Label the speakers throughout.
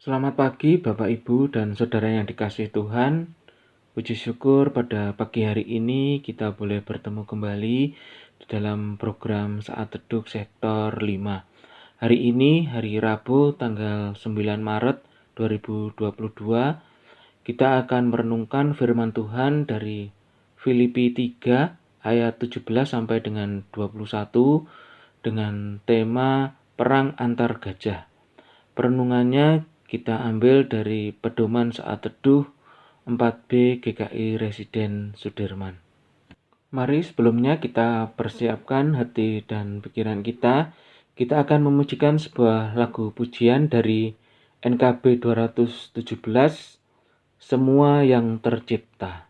Speaker 1: Selamat pagi Bapak Ibu dan Saudara yang dikasihi Tuhan. Puji syukur pada pagi hari ini kita boleh bertemu kembali di dalam program Saat Teduh Sektor 5. Hari ini hari Rabu tanggal 9 Maret 2022 kita akan merenungkan firman Tuhan dari Filipi 3 ayat 17 sampai dengan 21 dengan tema Perang Antar Gajah. Perenungannya kita ambil dari Pedoman Saat Teduh 4B GKI Residen Sudirman. Mari sebelumnya kita persiapkan hati dan pikiran kita. Kita akan memujikan sebuah lagu pujian dari NKB 217, Semua yang Tercipta.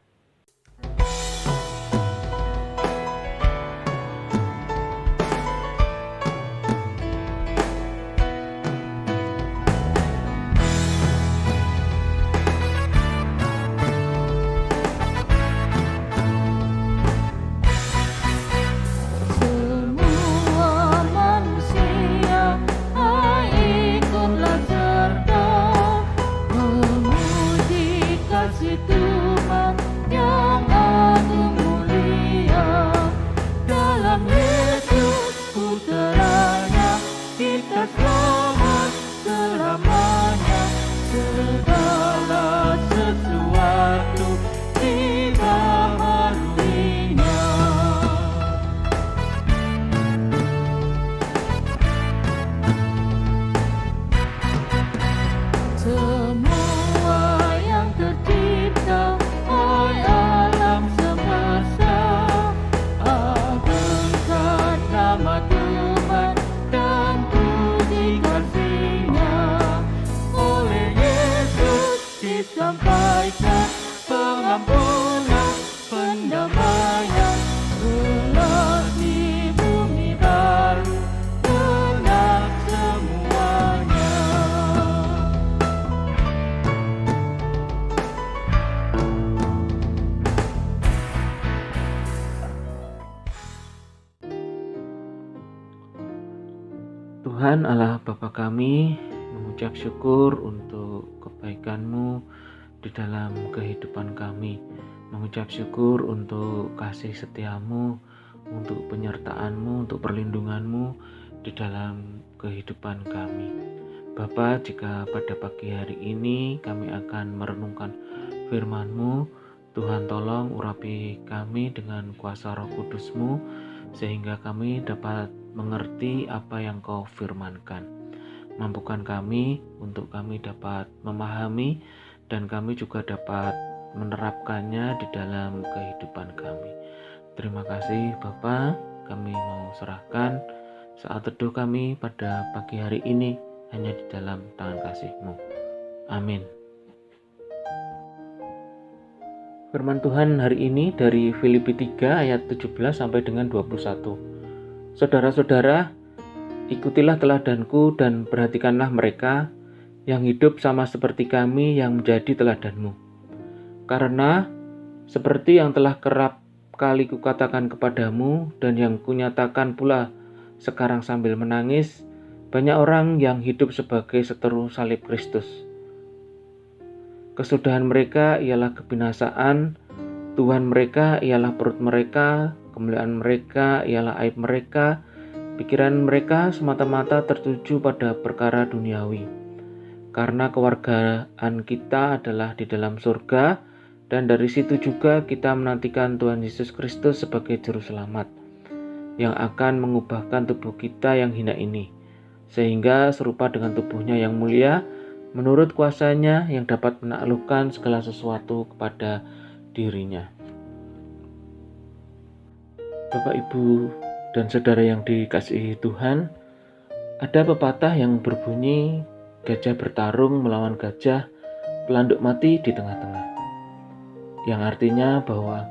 Speaker 2: Sampaikan pengampunan, pendamaian, belas di bumi baru, genap semuanya.
Speaker 1: Tuhan Allah Bapa kami, mengucap syukur untuk kebaikan-Mu di dalam kehidupan kami, mengucap syukur untuk kasih setia-Mu, untuk penyertaan-Mu, untuk perlindungan-Mu di dalam kehidupan kami. Bapa, jika pada pagi hari ini kami akan merenungkan firman-Mu, Tuhan tolong urapi kami dengan kuasa Roh Kudus-Mu, sehingga kami dapat mengerti apa yang Kau firmankan. Mampukan kami untuk kami dapat memahami dan kami juga dapat menerapkannya di dalam kehidupan kami. Terima kasih Bapa, kami mau serahkan saat teduh kami pada pagi hari ini hanya di dalam tangan kasih-Mu. Amin. Firman Tuhan hari ini dari Filipi 3 ayat 17 sampai dengan 21. Saudara-saudara, ikutilah teladanku dan perhatikanlah mereka yang hidup sama seperti kami yang menjadi teladanmu. Karena seperti yang telah kerap kali kukatakan kepadamu dan yang kunyatakan pula sekarang sambil menangis, banyak orang yang hidup sebagai seteru salib Kristus. Kesudahan mereka ialah kebinasaan, Tuhan mereka ialah perut mereka, kemuliaan mereka ialah aib mereka, pikiran mereka semata-mata tertuju pada perkara duniawi. Karena kewargaan kita adalah di dalam surga, dan dari situ juga kita menantikan Tuhan Yesus Kristus sebagai Juru Selamat, yang akan mengubahkan tubuh kita yang hina ini, sehingga serupa dengan tubuhnya yang mulia, menurut kuasanya yang dapat menaklukkan segala sesuatu kepada dirinya. Bapak, Ibu, dan Saudara yang dikasihi Tuhan, ada pepatah yang berbunyi, gajah bertarung melawan gajah, pelanduk mati di tengah-tengah. Yang artinya bahwa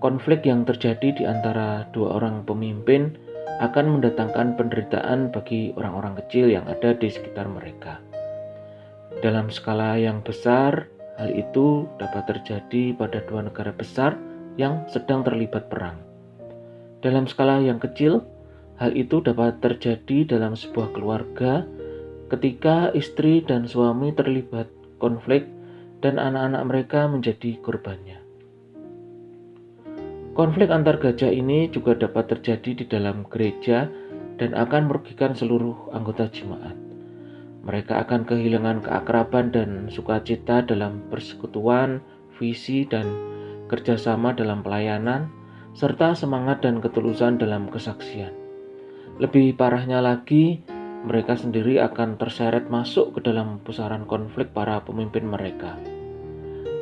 Speaker 1: konflik yang terjadi di antara dua orang pemimpin akan mendatangkan penderitaan bagi orang-orang kecil yang ada di sekitar mereka. Dalam skala yang besar, hal itu dapat terjadi pada dua negara besar yang sedang terlibat perang. Dalam skala yang kecil, hal itu dapat terjadi dalam sebuah keluarga ketika istri dan suami terlibat konflik dan anak-anak mereka menjadi korbannya. Konflik antar gajah ini juga dapat terjadi di dalam gereja dan akan merugikan seluruh anggota jemaat. Mereka akan kehilangan keakraban dan sukacita dalam persekutuan, visi dan kerjasama dalam pelayanan, serta semangat dan ketulusan dalam kesaksian. Lebih parahnya lagi, mereka sendiri akan terseret masuk ke dalam pusaran konflik para pemimpin mereka.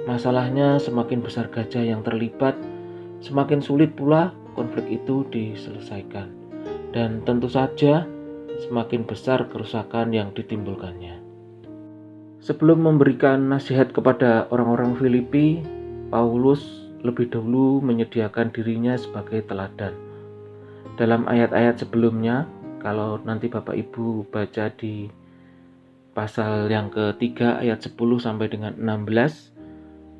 Speaker 1: Masalahnya, semakin besar gajah yang terlibat, semakin sulit pula konflik itu diselesaikan. Dan tentu saja, semakin besar kerusakan yang ditimbulkannya. Sebelum memberikan nasihat kepada orang-orang Filipi, Paulus lebih dahulu menyediakan dirinya sebagai teladan. Dalam ayat-ayat sebelumnya, kalau nanti Bapak Ibu baca di pasal yang ketiga ayat 10 sampai dengan 16,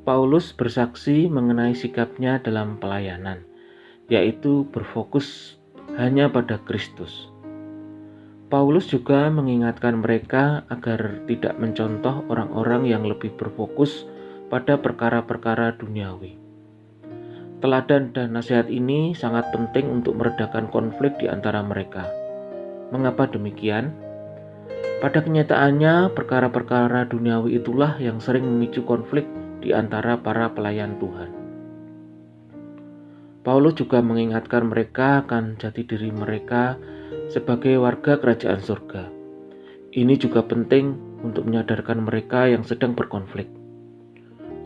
Speaker 1: Paulus bersaksi mengenai sikapnya dalam pelayanan, yaitu berfokus hanya pada Kristus. Paulus juga mengingatkan mereka agar tidak mencontoh orang-orang yang lebih berfokus pada perkara-perkara duniawi. Teladan dan nasihat ini sangat penting untuk meredakan konflik di antara mereka. Mengapa demikian? Pada kenyataannya, perkara-perkara duniawi itulah yang sering memicu konflik di antara para pelayan Tuhan. Paulus juga mengingatkan mereka akan jati diri mereka sebagai warga kerajaan surga. Ini juga penting untuk menyadarkan mereka yang sedang berkonflik.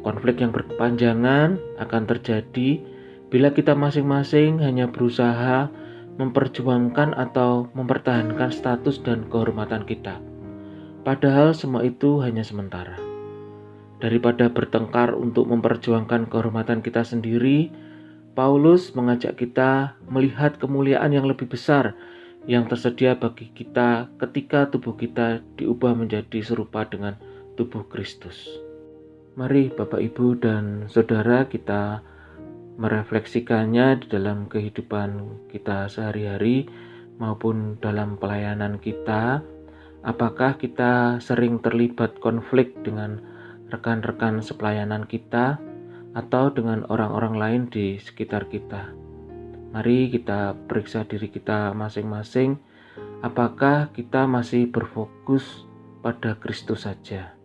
Speaker 1: Konflik yang berkepanjangan akan terjadi bila kita masing-masing hanya berusaha memperjuangkan atau mempertahankan status dan kehormatan kita. Padahal semua itu hanya sementara. Daripada bertengkar untuk memperjuangkan kehormatan kita sendiri, Paulus mengajak kita melihat kemuliaan yang lebih besar yang tersedia bagi kita ketika tubuh kita diubah menjadi serupa dengan tubuh Kristus. Mari Bapak Ibu dan Saudara kita merefleksikannya di dalam kehidupan kita sehari-hari maupun dalam pelayanan kita. Apakah kita sering terlibat konflik dengan rekan-rekan sepelayanan kita atau dengan orang-orang lain di sekitar kita? Mari kita periksa diri kita masing-masing, apakah kita masih berfokus pada Kristus saja.